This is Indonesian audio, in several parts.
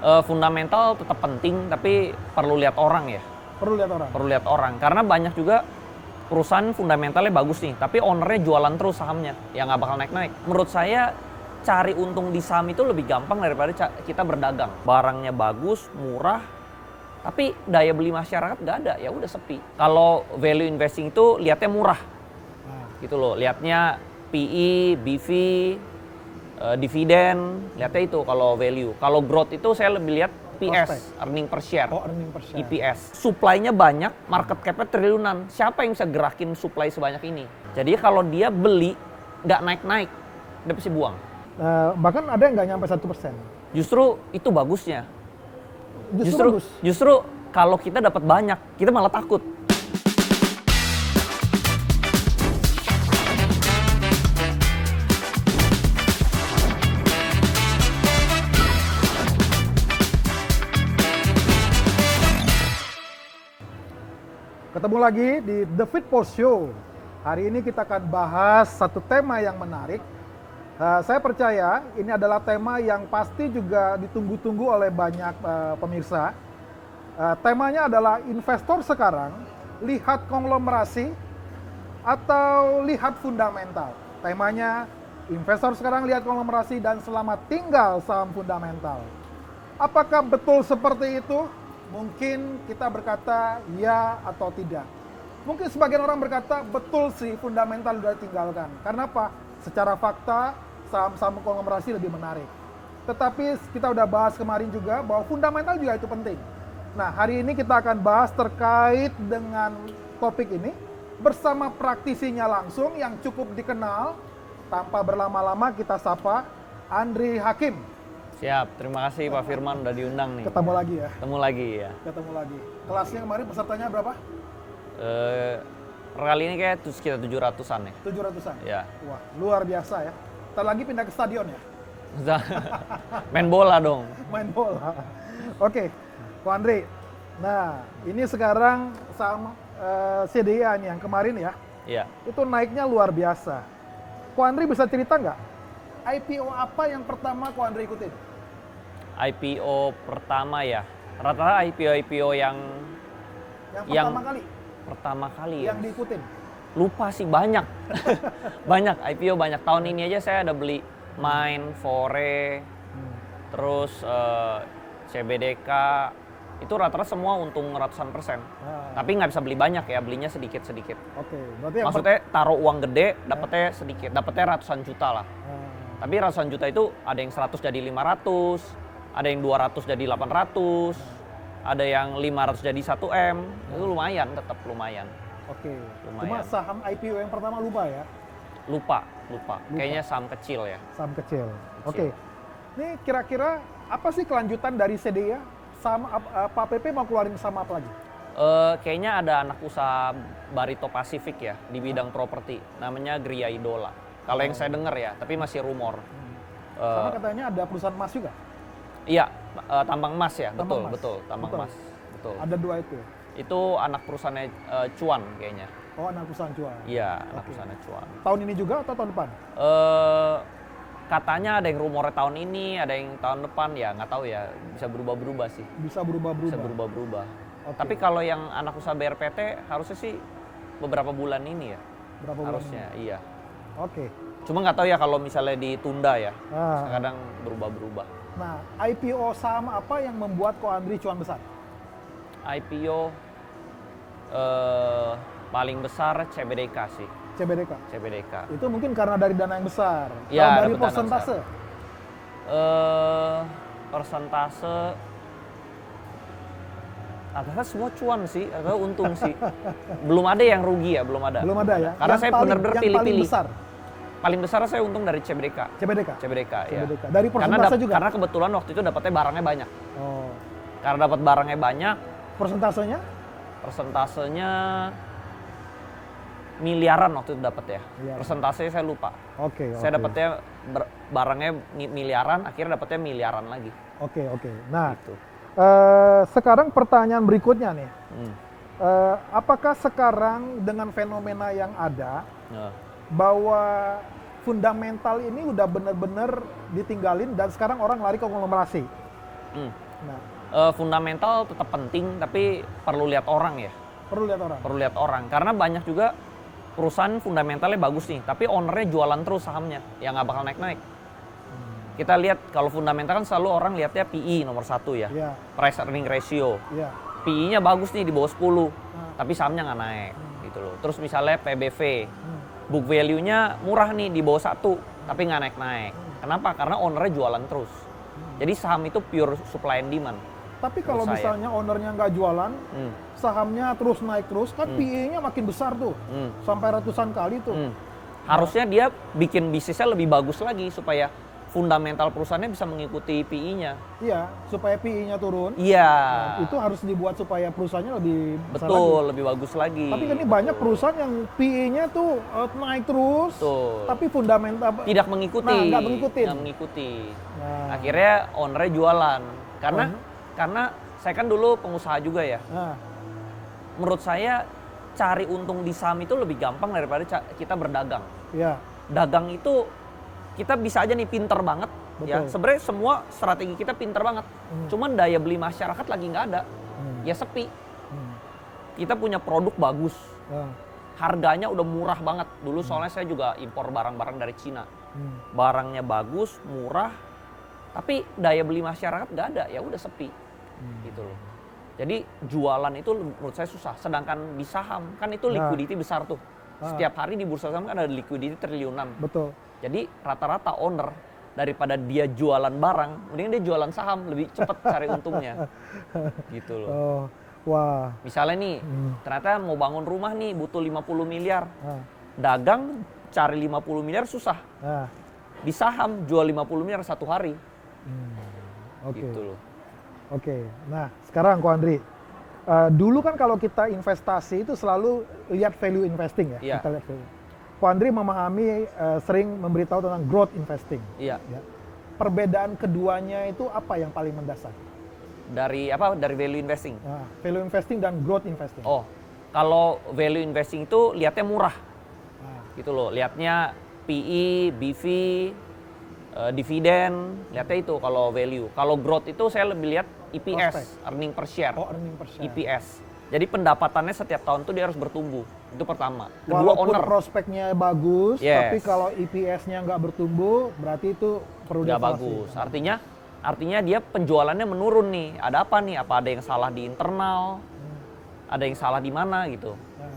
Fundamental tetap penting, tapi perlu lihat orang ya. Perlu lihat orang. Perlu lihat orang, karena banyak juga perusahaan fundamentalnya bagus nih, tapi ownernya jualan terus sahamnya, ya nggak bakal naik-naik. Menurut saya, cari untung di saham itu lebih gampang daripada kita berdagang. Barangnya bagus, murah, tapi daya beli masyarakat nggak ada, ya udah sepi. Kalau value investing itu lihatnya murah, gitu loh. Lihatnya PE, BV, dividen, lihatnya itu kalau value. Kalau growth itu saya lebih lihat EPS, earning per share. Oh, earning per share. EPS. Supply-nya banyak, market cap-nya triliunan. Siapa yang bisa gerakin supply sebanyak ini? Jadi kalau dia beli, nggak naik-naik, dia pasti buang. Bahkan ada yang nggak nyampe 1%. Justru itu bagusnya. Justru bagus. Justru kalau kita dapat banyak, kita malah takut. Ketemu lagi di The Fit Post Show. Hari ini kita akan bahas satu tema yang menarik. Saya percaya ini adalah tema yang pasti juga ditunggu-tunggu oleh banyak pemirsa. Temanya adalah investor sekarang lihat konglomerasi atau lihat fundamental. Temanya investor sekarang lihat konglomerasi dan selamat tinggal saham fundamental. Apakah betul seperti itu? Mungkin kita berkata ya atau tidak. Mungkin sebagian orang berkata betul sih fundamental sudah ditinggalkan. Karena apa? Secara fakta saham-saham konglomerasi lebih menarik. Tetapi kita udah bahas kemarin juga bahwa fundamental juga itu penting. Nah, hari ini kita akan bahas terkait dengan topik ini bersama praktisinya langsung yang cukup dikenal. Tanpa berlama-lama kita sapa Andri Hakim. Siap, terima kasih Pak Firman udah diundang nih. Ketemu lagi ya? Ketemu lagi ya. Ketemu lagi. Kelasnya kemarin pesertanya berapa? Kali ini kayak sekitar 700-an ya. 700-an? Ya. Wah, luar biasa ya. Ntar lagi pindah ke stadion ya? Main bola dong. Main bola. Oke, Ko Andri. Nah, ini sekarang saham CDA nih yang kemarin ya. Iya. Itu naiknya luar biasa. Ko Andri bisa cerita nggak? IPO apa yang pertama Ko Andri ikutin? IPO pertama ya. Rata-rata IPO yang pertama kali yang ya. diikutin. Lupa sih, banyak. Banyak IPO banyak. Tahun ini aja saya ada beli Main, Fore, terus CBDK. Itu rata-rata semua untung ratusan persen. Tapi nggak bisa beli banyak ya, belinya sedikit-sedikit. Oke, berarti maksudnya taruh uang gede, dapetnya sedikit. Dapetnya ratusan juta lah. Tapi ratusan juta itu ada yang 100 jadi 500, ada yang 200 jadi 800, ada yang 500 jadi 1M. Itu lumayan, tetap lumayan. Oke. Lumayan. Cuma saham IPO yang pertama lupa ya? Lupa. Kayaknya saham kecil ya. Saham kecil. Oke. Ini kira-kira apa sih kelanjutan dari CDA? Pak PP mau keluarin saham apa lagi? Kayaknya ada anak usaha Barito Pacific ya, di bidang properti. Namanya Gria Idola. Kalau yang saya dengar ya, tapi masih rumor. Sama katanya ada perusahaan emas juga? Iya, tambang emas ya, Tambang betul, tambang emas. Betul. Ada dua itu? Itu anak perusahaannya Cuan kayaknya. Oh, anak perusahaan Cuan? Iya, anak perusahaannya Cuan. Tahun ini juga atau tahun depan? Katanya ada yang rumornya tahun ini, ada yang tahun depan, ya nggak tahu ya, bisa berubah-berubah sih. Bisa berubah-berubah? Bisa berubah-berubah. Okay. Tapi kalau yang anak usaha BRPT harusnya sih beberapa bulan ini ya. Berapa harusnya, bulan? iya. Oke. Cuma nggak tahu ya kalau misalnya ditunda ya, kadang berubah-berubah. Nah, IPO saham apa yang membuat Ko Andri cuan besar? IPO paling besar CBDK sih. CBDK. Itu mungkin karena dari dana yang besar. Ya, dari persentase? Persentase rata-rata semua cuan sih, atau untung sih. Belum ada yang rugi ya, belum ada. Belum ada ya? Karena saya benar-benar pilih-pilih. Paling besar saya untung dari CBDK. CBDK, ya. Dari persentase juga? Karena kebetulan waktu itu dapatnya barangnya banyak. Oh. Karena dapat barangnya banyak. Persentasenya? Persentasenya miliaran waktu itu dapat ya. Persentasenya saya lupa. Oke. Saya dapatnya barangnya miliaran, akhirnya dapatnya miliaran lagi. Oke. Nah, gitu. Sekarang pertanyaan berikutnya nih. Apakah sekarang dengan fenomena yang ada, bahwa fundamental ini udah benar-benar ditinggalin dan sekarang orang lari ke konglomerasi? Nah, Fundamental tetap penting, tapi perlu lihat orang ya. perlu lihat orang. Perlu lihat orang. Karena banyak juga perusahaan fundamentalnya bagus nih, tapi ownernya jualan terus sahamnya, ya nggak bakal naik-naik. Kita lihat kalau fundamental kan selalu orang lihatnya PE nomor 1 ya. Iya, Price earning ratio. iya. PE-nya bagus nih di bawah 10, Nah, tapi sahamnya nggak naik gitu loh. Terus misalnya PBV, hmm, book value-nya murah nih di bawah 1, tapi nggak naik-naik. Kenapa? Karena ownernya jualan terus. Jadi saham itu pure supply and demand. Tapi kalau Menurut saya. misalnya ownernya nggak jualan, Hmm, sahamnya terus naik terus, kan PE-nya makin besar tuh. hmm, Sampai ratusan kali tuh. hmm. Harusnya dia bikin bisnisnya lebih bagus lagi supaya fundamental perusahaannya bisa mengikuti PE-nya. Iya, supaya PE-nya turun. Iya. Nah, itu harus dibuat supaya perusahaannya lebih besar lagi. Betul, lebih bagus lagi. Tapi kan ini Betul. banyak perusahaan yang PE-nya tuh naik terus, Betul. tapi fundamental Tidak mengikuti. Nah, nggak mengikutin. Nggak mengikuti. Nah, Akhirnya ownernya jualan. Karena Owner? karena saya kan dulu pengusaha juga ya. nah, Menurut saya cari untung di saham itu lebih gampang daripada kita berdagang. ya, Dagang itu kita bisa aja nih pinter banget ya. Betul. Sebenarnya semua strategi kita pinter banget. Cuman daya beli masyarakat lagi nggak ada. hmm, Ya sepi. hmm, Kita punya produk bagus. ya, Harganya udah murah banget. Dulu soalnya saya juga impor barang-barang dari Cina. hmm, Barangnya bagus, murah, tapi daya beli masyarakat nggak ada, ya udah sepi, gitu loh. Jadi jualan itu menurut saya susah. Sedangkan di saham kan itu Nah. liquidity besar tuh. Setiap hari di bursa saham kan ada liquidity triliunan. betul. Jadi rata-rata owner daripada dia jualan barang, mending dia jualan saham, lebih cepat cari untungnya, gitu loh. Oh, wah, Misalnya nih, ternyata mau bangun rumah nih butuh 50 miliar, nah, dagang cari 50 miliar susah. nah, Di saham jual 50 miliar satu hari, oke, gitu loh. oke. Nah, sekarang Ko Andri, dulu kan kalau kita investasi itu selalu lihat value investing ya. Iya. Kita lihat value. Ko Andri memahami, sering memberitahu tentang growth investing. Iya. Ya. Perbedaan keduanya itu apa yang paling mendasar? Dari apa? Dari value investing. Nah, value investing dan growth investing. Oh, kalau value investing itu lihatnya murah, Nah, gitu loh. Lihatnya PE, BV, dividen, lihatnya itu kalau value. Kalau growth itu saya lebih lihat EPS, Prospek. earning per share, oh, earning per share. EPS. Jadi pendapatannya setiap tahun tuh dia harus bertumbuh. Itu pertama. Kedua, Walaupun owner. prospeknya bagus, Yes. tapi kalau EPS-nya nggak bertumbuh, berarti itu perlu Nggak dievaluasi. bagus. Artinya dia penjualannya menurun nih. Ada apa nih? Apa ada yang salah di internal? Ada yang salah di mana gitu? Nah,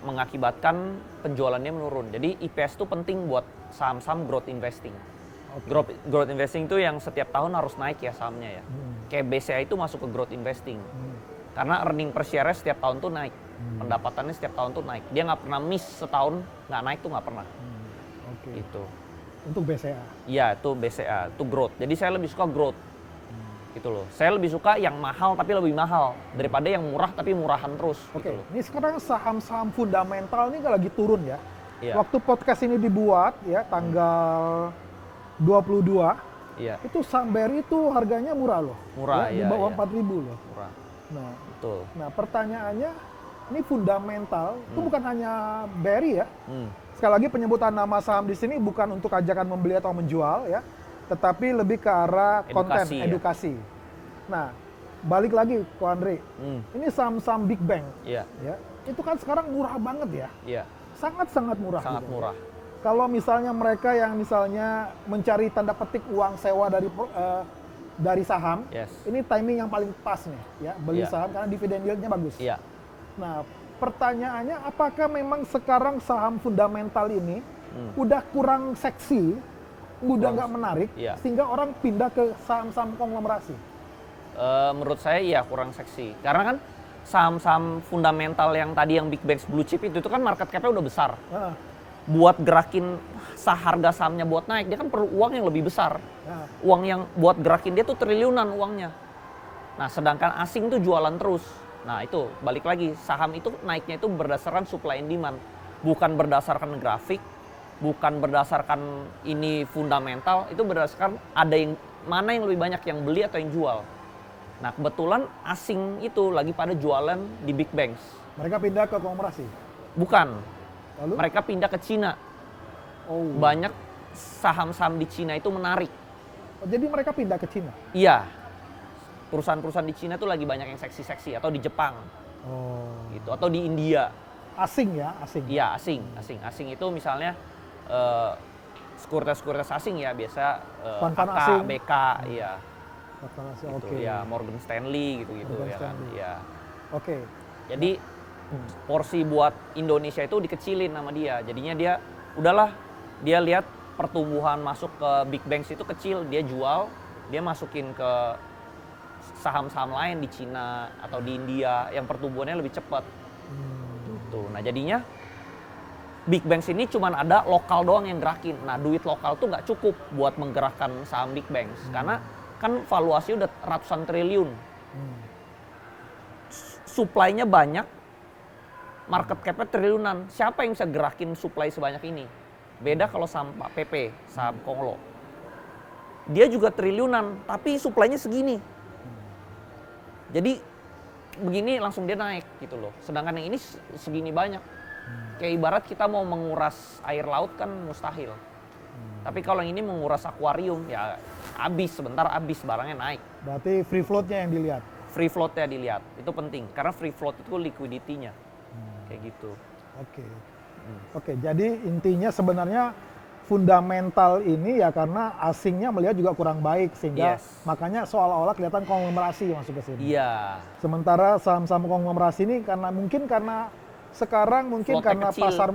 Mengakibatkan penjualannya menurun. Jadi EPS itu penting buat saham-saham growth investing. oke. Growth investing itu yang setiap tahun harus naik ya sahamnya ya. Kayak BCA itu masuk ke growth investing. Karena earning per share-nya setiap tahun tuh naik. Pendapatannya setiap tahun tuh naik. Dia nggak pernah miss setahun nggak naik tuh nggak pernah. Oke. Gitu. Untuk BCA. Iya itu BCA, itu growth. Jadi saya lebih suka growth. Gitu loh. Saya lebih suka yang mahal tapi lebih mahal daripada yang murah tapi murahan terus. Oke, Gitu loh. ini sekarang saham-saham fundamental ini lagi turun ya. Iya. Waktu podcast ini dibuat ya tanggal 22, Iya, itu saham BRI itu harganya murah loh. Murah, ya, di iya, bawah iya. 4.000 loh. murah. Nah, Betul. nah pertanyaannya ini fundamental itu bukan hanya BRI ya. Hmm. Sekali lagi penyebutan nama saham di sini bukan untuk ajakan membeli atau menjual ya, tetapi lebih ke arah konten Edukasi, ya. edukasi. Nah, balik lagi Ko Andri, Hmm. ini saham-saham Big Bang Iya, ya. Itu kan sekarang murah banget ya. iya. Sangat-sangat murah. Sangat gitu. murah. Kalau misalnya mereka yang misalnya mencari tanda petik uang sewa dari saham, Yes. ini timing yang paling pas nih ya beli Iya. saham karena dividen yieldnya bagus. Iya. Nah, pertanyaannya apakah memang sekarang saham fundamental ini udah kurang seksi, udah nggak menarik, iya. sehingga orang pindah ke saham-saham konglomerasi? Menurut saya iya kurang seksi. Karena kan saham-saham fundamental yang tadi yang big banks blue chip itu kan market cap-nya udah besar. Nah, Buat gerakin harga sahamnya buat naik, dia kan perlu uang yang lebih besar. nah, Uang yang buat gerakin dia tuh triliunan uangnya. Nah, sedangkan asing tuh jualan terus. Nah, itu balik lagi, saham itu naiknya itu berdasarkan supply and demand, bukan berdasarkan grafik, bukan berdasarkan ini fundamental, itu berdasarkan ada yang mana yang lebih banyak yang beli atau yang jual. Nah, kebetulan asing itu lagi pada jualan di big banks. mereka pindah ke konglomerasi. Bukan, Lalu, mereka pindah ke Cina. oh, Banyak saham-saham di Cina itu menarik. jadi mereka pindah ke Cina. Iya. perusahaan-perusahaan di Cina tuh lagi banyak yang seksi-seksi, atau di Jepang Oh. gitu, atau di India. Asing ya, asing. Iya, asing itu misalnya sekuritas asing ya, biasa Fund-fund AK, asing. BK, iya. Oke. Gitu, ya Morgan Stanley gitu-gitu Morgan ya kan. Stanley. Iya. Oke. Jadi porsi buat Indonesia itu dikecilin sama dia. Jadinya dia udahlah, dia lihat pertumbuhan masuk ke big banks itu kecil, dia jual, dia masukin ke saham-saham lain di Cina atau di India yang pertumbuhannya lebih cepat. Gitu. Nah, jadinya big banks ini cuman ada lokal doang yang gerakin. Nah, duit lokal tuh nggak cukup buat menggerakkan saham big banks karena kan valuasi udah ratusan triliun. Supply-nya banyak, market cap-nya triliunan. Siapa yang bisa gerakin supply sebanyak ini? Beda kalau saham PP, saham Konglo. Dia juga triliunan, tapi supply-nya segini. Jadi begini langsung dia naik gitu loh. Sedangkan yang ini segini banyak. Kayak ibarat kita mau menguras air laut kan mustahil. Tapi kalau yang ini menguras akuarium ya sebentar habis barangnya naik. Berarti free float-nya yang dilihat. Free float-nya dilihat, itu penting. Karena free float itu liquidity-nya. Kayak gitu. Oke. Oke, jadi intinya sebenarnya fundamental ini ya karena asingnya melihat juga kurang baik sehingga Yes. makanya seolah-olah kelihatan konglomerasi masuk ke sini. Iya. Sementara saham-saham konglomerasi ini karena sekarang mungkin Float-nya karena kecil. pasar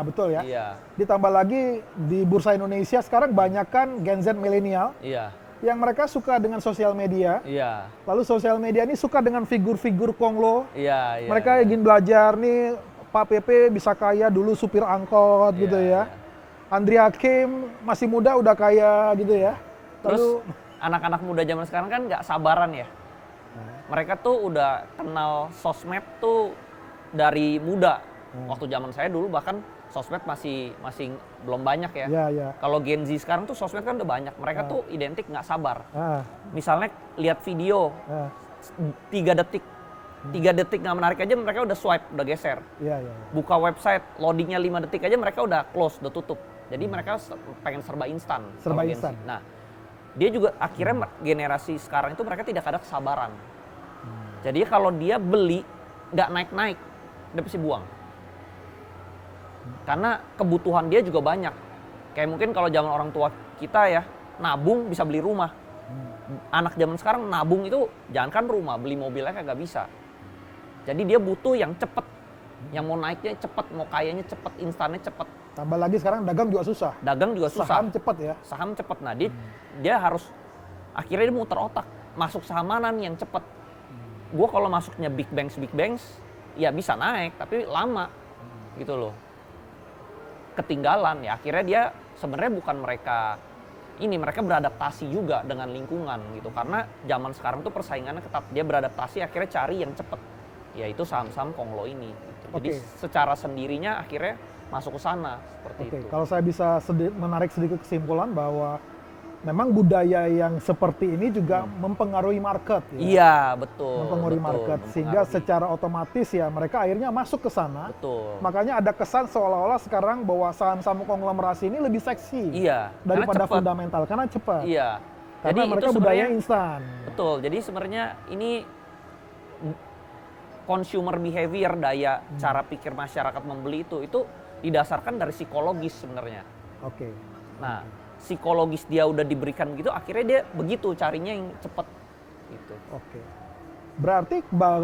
betul ya. Iya. Ditambah lagi di bursa Indonesia sekarang banyak kan Gen Z milenial Iya. yang mereka suka dengan sosial media. Iya. Lalu sosial media ini suka dengan figur-figur Konglo. Iya. Mereka ingin belajar nih Pak PP bisa kaya dulu supir angkot Iya, gitu ya. iya. Andri Hakim masih muda udah kaya gitu ya. Terus Lalu anak-anak muda zaman sekarang kan nggak sabaran ya. Mereka tuh udah kenal sosmed tuh dari muda. Waktu zaman saya dulu bahkan sosmed masih belum banyak ya. ya. Kalau Gen Z sekarang tuh sosmed kan udah banyak. Mereka tuh identik nggak sabar. Ah, Misalnya lihat video ah, 3 detik. 3 detik nggak menarik aja mereka udah swipe, udah geser. ya. Buka website, loadingnya 5 detik aja mereka udah close, udah tutup. Jadi mereka pengen serba instan. Serba kalau Gen Z. instan. Nah, dia juga akhirnya generasi sekarang itu mereka tidak ada kesabaran. Jadi kalau dia beli nggak naik-naik, dia pasti buang. Karena kebutuhan dia juga banyak. Kayak mungkin kalau zaman orang tua kita ya, nabung bisa beli rumah. Anak zaman sekarang nabung itu jangankan rumah, beli mobilnya kagak bisa. Jadi dia butuh yang cepet. Yang mau naiknya cepet, mau kayanya cepet, instannya cepet. Tambah lagi sekarang dagang juga susah. Dagang juga susah. Saham cepat ya. Saham cepet. Nah, dia harus akhirnya dia muter otak. Masuk saham mana nih yang cepet. Gue kalau masuknya big banks, ya bisa naik, tapi lama. Gitu loh. Ketinggalan ya. Akhirnya dia sebenarnya bukan mereka beradaptasi juga dengan lingkungan gitu. Karena zaman sekarang tuh persaingannya ketat. Dia beradaptasi akhirnya cari yang cepet. Yaitu saham-saham Konglo ini. Gitu. Jadi secara sendirinya akhirnya masuk ke sana seperti Oke, itu. kalau saya bisa menarik sedikit kesimpulan bahwa memang budaya yang seperti ini juga mempengaruhi market ya. Iya, betul. Mempengaruhi betul, market sehingga mempengaruhi. secara otomatis ya mereka akhirnya masuk ke sana. Betul. Makanya ada kesan seolah-olah sekarang bahwa saham-saham konglomerasi ini lebih seksi Iya, daripada karena cepet. fundamental karena cepat. Iya. Karena Jadi mereka itu budaya sebenarnya instan. betul. Jadi sebenarnya ini consumer behavior, daya cara pikir masyarakat membeli itu didasarkan dari psikologis sebenarnya. Oke. Nah, psikologis dia udah diberikan begitu, akhirnya dia begitu carinya yang cepet gitu. Oke. Berarti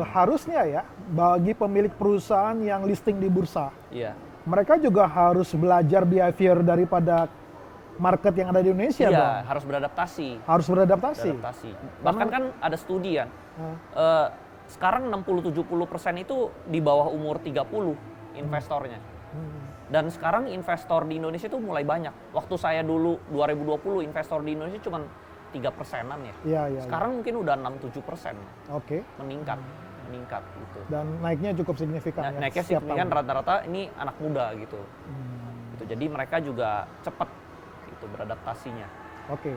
harusnya ya bagi pemilik perusahaan yang listing di bursa, Iya. mereka juga harus belajar behavior daripada market yang ada di Indonesia Iya, dong. harus beradaptasi. Harus beradaptasi. Bahkan kan ada studi kan. Sekarang 60-70% itu di bawah umur 30 investornya. Dan sekarang investor di Indonesia itu mulai banyak. Waktu saya dulu 2020 investor di Indonesia cuma 3%-an ya. Iya. Sekarang mungkin udah 6-7%. Oke. Meningkat gitu. Dan naiknya cukup signifikan ya. Naiknya setiap signifikan tahun. rata-rata ini anak muda gitu. Gitu. Jadi mereka juga cepat gitu beradaptasinya. Oke.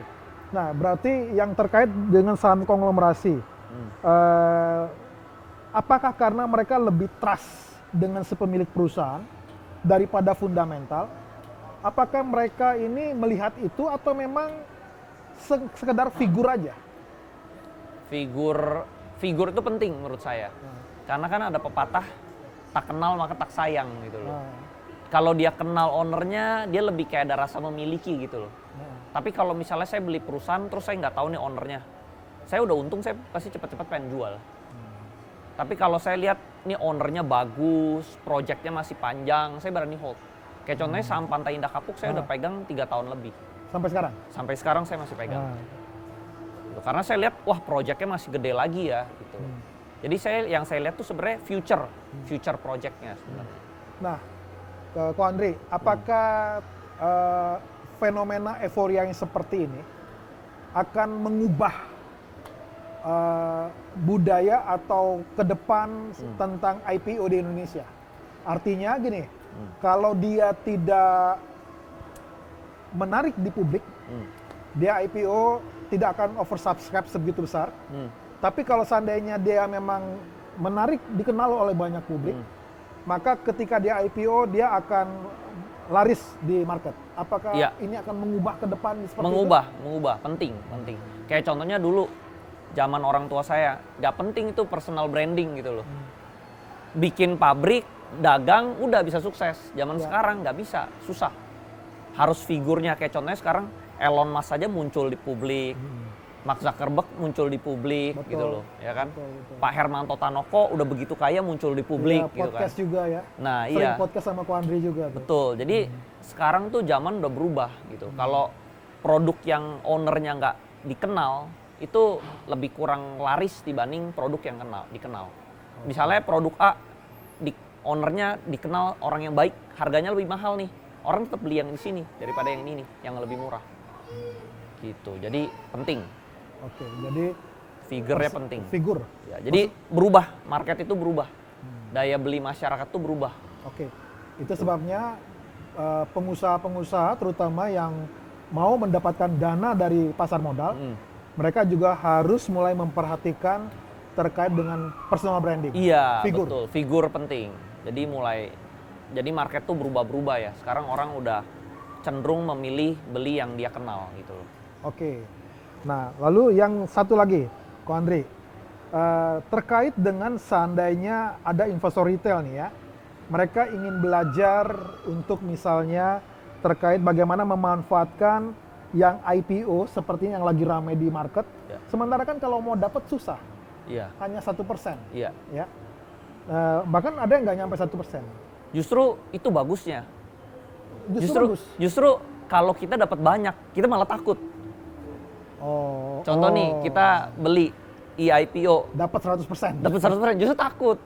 Nah, berarti yang terkait dengan saham konglomerasi, apakah karena mereka lebih trust dengan si pemilik perusahaan daripada fundamental? Apakah mereka ini melihat itu atau memang sekedar figur aja? Figur itu penting menurut saya. Karena kan ada pepatah, tak kenal maka tak sayang gitu loh. Kalau dia kenal ownernya, dia lebih kayak ada rasa memiliki gitu loh. Tapi kalau misalnya saya beli perusahaan terus saya nggak tahu nih ownernya, saya udah untung, saya pasti cepat-cepat pengen jual. Tapi kalau saya lihat nih ownernya bagus, projectnya masih panjang, saya berani hold. Kayak contohnya saham Pantai Indah Kapuk saya udah pegang 3 tahun lebih. Sampai sekarang? Sampai sekarang saya masih pegang. Gitu. Karena saya lihat, wah projectnya masih gede lagi ya gitu. Jadi yang saya lihat tuh sebenarnya future projectnya sebenarnya. Nah, Ko Andri, apakah fenomena euforia yang seperti ini akan mengubah budaya atau ke depan tentang IPO di Indonesia? Artinya gini, kalau dia tidak menarik di publik, dia IPO tidak akan oversubscribe sebegitu besar. Tapi kalau seandainya dia memang menarik, dikenal oleh banyak publik, maka ketika dia IPO dia akan laris di market. Apakah ini akan mengubah ke depan seperti itu? Mengubah, penting. Kayak contohnya dulu, zaman orang tua saya, nggak penting itu personal branding gitu loh. Bikin pabrik, dagang, udah bisa sukses. Zaman sekarang nggak bisa, susah. Harus figurnya, kayak contohnya sekarang Elon Musk saja muncul di publik. Mark Zuckerberg muncul di publik. Betul, gitu loh, ya kan? Betul. Pak Hermanto Tanoko udah begitu kaya muncul di publik gitu kan. Podcast juga ya. Nah, sering podcast sama Ko Andri juga. Betul. Jadi sekarang tuh zaman udah berubah gitu. Kalau produk yang ownernya nggak dikenal, itu lebih kurang laris dibanding produk yang dikenal. Misalnya produk A, ownernya dikenal orang yang baik, harganya lebih mahal nih. Orang tetap beli yang di sini daripada yang ini nih, yang lebih murah. Gitu. Jadi penting. Oke, jadi figurnya penting. Figur. Ya, jadi berubah, market itu berubah. Daya beli masyarakat itu berubah. Oke. Itu sebabnya pengusaha-pengusaha terutama yang mau mendapatkan dana dari pasar modal, mereka juga harus mulai memperhatikan terkait dengan personal branding. Iya, betul. Figur penting. Jadi market tuh berubah-berubah ya. Sekarang orang udah cenderung memilih beli yang dia kenal gitu loh. Oke. Nah, lalu yang satu lagi, Ko Andri, terkait dengan seandainya ada investor retail nih ya, mereka ingin belajar untuk misalnya terkait bagaimana memanfaatkan yang IPO seperti yang lagi ramai di market, sementara kan kalau mau dapat susah, hanya 1%. Ya. Bahkan ada yang nggak nyampe 1%. Justru itu bagusnya. Justru kalau kita dapat banyak, kita malah takut. Contoh nih, kita beli IPO. Dapat 100%. Dapat 100%, justru takut.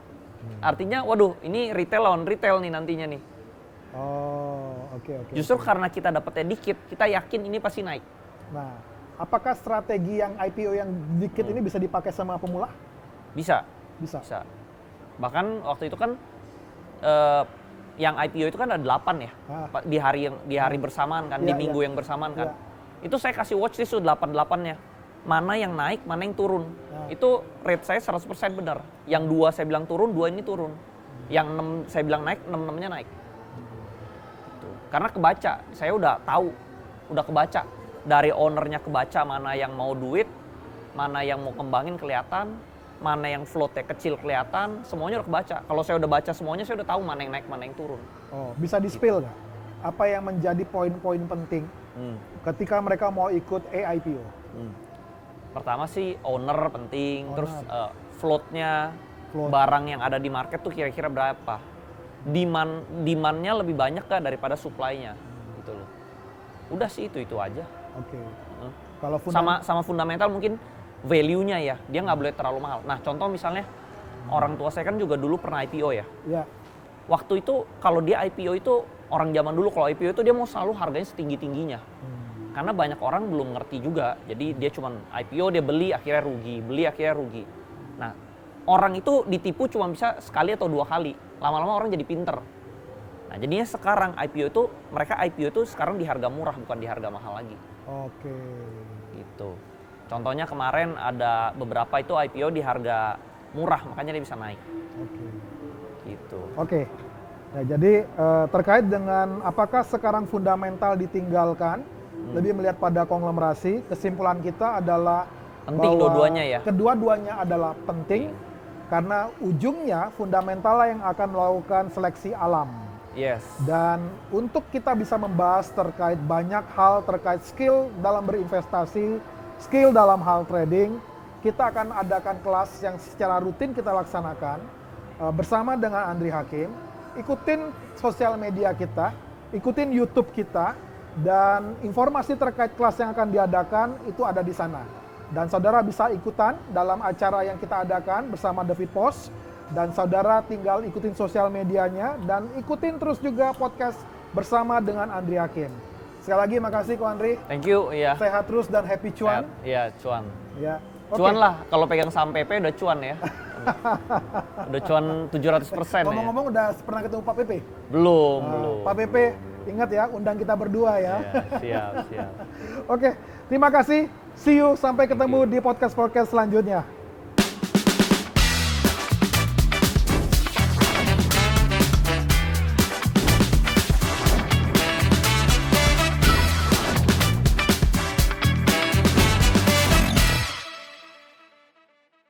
Artinya, waduh, ini retail lawan retail nih nantinya nih. Oke. Justru karena kita dapatnya dikit, kita yakin ini pasti naik. Nah, apakah strategi yang IPO yang dikit ini bisa dipakai sama pemula? Bisa. Bahkan waktu itu kan yang IPO itu kan ada 8 ya. Di hari bersamaan kan, di minggu yang bersamaan kan. Itu saya kasih watchlist tuh 8-8-nya. Mana yang naik, mana yang turun. Itu rate saya 100% benar. Yang 2 saya bilang turun, 2 ini turun. Yang 6 saya bilang naik, 6-6-nya naik. Gitu. Karena kebaca, saya udah tahu, udah kebaca. Dari ownernya kebaca mana yang mau duit, mana yang mau kembangin kelihatan, mana yang floatnya kecil kelihatan, semuanya udah kebaca. Kalau saya udah baca semuanya, saya udah tahu mana yang naik, mana yang turun. Bisa di-spill nggak? Apa yang menjadi poin-poin penting ketika mereka mau ikut IPO? Pertama sih owner penting, terus floatnya, barang yang ada di market tuh kira-kira berapa? Demand-nya lebih banyak kah daripada supply-nya? Gitu loh. Udah sih itu aja. Oke. Kalau sama fundamental mungkin value-nya ya, dia nggak boleh terlalu mahal. Nah contoh misalnya orang tua saya kan juga dulu pernah IPO ya. Waktu itu kalau dia IPO itu orang zaman dulu kalau IPO itu dia mau selalu harganya setinggi-tingginya. Karena banyak orang belum ngerti juga. Jadi dia cuma IPO, dia beli akhirnya rugi. Nah, orang itu ditipu cuma bisa sekali atau 2 kali. Lama-lama orang jadi pinter. Nah, jadinya sekarang mereka IPO itu sekarang di harga murah bukan di harga mahal lagi. Oke. Gitu. Contohnya kemarin ada beberapa itu IPO di harga murah, makanya dia bisa naik. Gitu. Oke. Nah, jadi terkait dengan apakah sekarang fundamental ditinggalkan, lebih melihat pada konglomerasi, kesimpulan kita adalah Penting bahwa dua-duanya ya. Kedua-duanya adalah penting karena ujungnya fundamental yang akan melakukan seleksi alam. Yes. Dan untuk kita bisa membahas terkait banyak hal terkait skill dalam berinvestasi, skill dalam hal trading, kita akan adakan kelas yang secara rutin kita laksanakan bersama dengan Andri Hakim. Ikutin sosial media kita, ikutin YouTube kita, dan informasi terkait kelas yang akan diadakan itu ada di sana. Dan saudara bisa ikutan dalam acara yang kita adakan bersama The Fit Post. Dan saudara tinggal ikutin sosial medianya dan ikutin terus juga podcast bersama dengan Andri Hakim. Sekali lagi makasih Ko Andri. Thank you, iya. Sehat terus dan happy cuan. Iya, cuan. Ya. Cuan lah, kalau pegang saham PP udah cuan ya. Udah cuan 700% ya. Ngomong-ngomong udah pernah ketemu Pak PP? Belum. Pak PP, ingat ya, undang kita berdua ya. Iya, siap. Oke, terima kasih. See you, sampai ketemu di podcast-podcast selanjutnya.